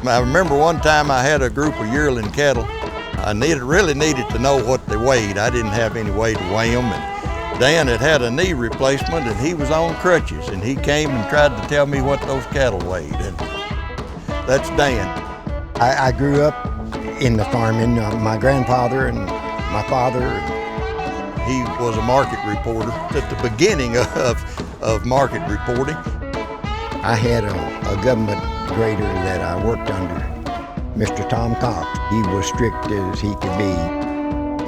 I remember one time I had a group of yearling cattle. I really needed to know what they weighed. I didn't have any way to weigh them. And Dan had a knee replacement and he was on crutches, and he came and tried to tell me what those cattle weighed. And that's Dan. I grew up in the farming. My grandfather and my father. He was a market reporter at the beginning of market reporting. I had a government grader that I worked under, Mr. Tom Cox. He was strict as he could be.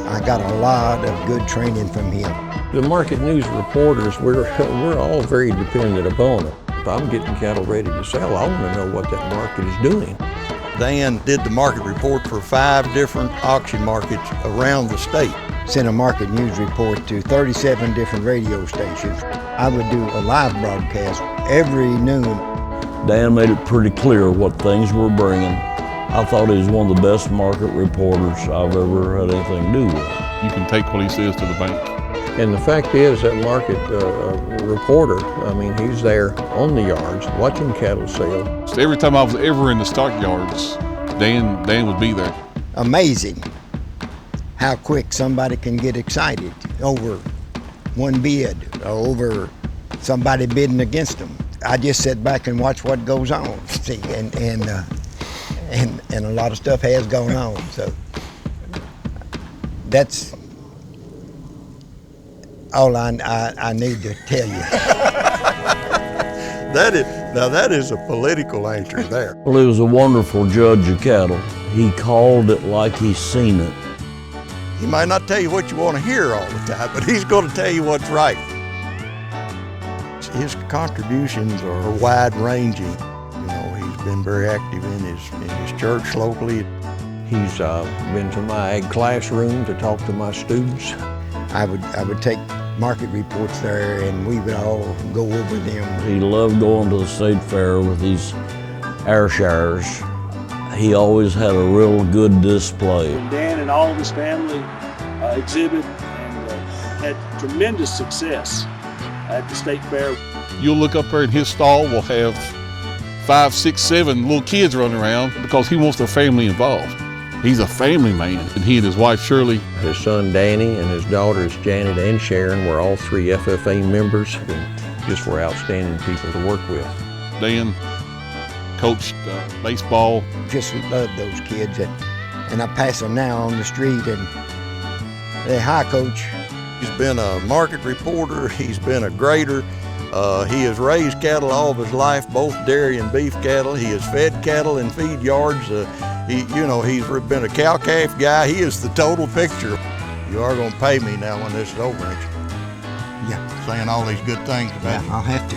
I got a lot of good training from him. The market news reporters, we're all very dependent upon it. If I'm getting cattle ready to sell, I want to know what that market is doing. Dan did the market report for 5 different auction markets around the state. Sent a market news report to 37 different radio stations. I would do a live broadcast every noon. Dan made it pretty clear what things were bringing. I thought he was one of the best market reporters I've ever had anything to do with. You can take what he says to the bank. And the fact is that market reporter, I mean, he's there on the yards watching cattle sell. So every time I was ever in the stockyards, Dan would be there. Amazing how quick somebody can get excited over one bid or over somebody bidding against them. I just sit back and watch what goes on, see, and a lot of stuff has gone on. So that's all I need to tell you. That is a political answer there. Well, he was a wonderful judge of cattle. He called it like he's seen it. He might not tell you what you want to hear all the time, but he's going to tell you what's right. His contributions are wide-ranging. You know, he's been very active in his church locally. He's been to my ag classroom to talk to my students. I would take market reports there and we would all go over them. He loved going to the state fair with these Ayrshires. He always had a real good display. Dan and all of his family exhibit and had tremendous success at the state fair. You'll look up there in his stall, we'll have 5, 6, 7 little kids running around because he wants their family involved. He's a family man, and he and his wife Shirley. His son Danny and his daughters Janet and Sharon were all 3 FFA members and just were outstanding people to work with. Dan coached baseball. Just love those kids, and I pass them now on the street and they, hi, Coach. He's been a market reporter, he's been a grader. He has raised cattle all of his life, both dairy and beef cattle. He has fed cattle in feed yards. He's been a cow-calf guy. He is the total picture. You are going to pay me now when this is over, ain't you? Yeah. Saying all these good things about Yeah, you. I'll have to.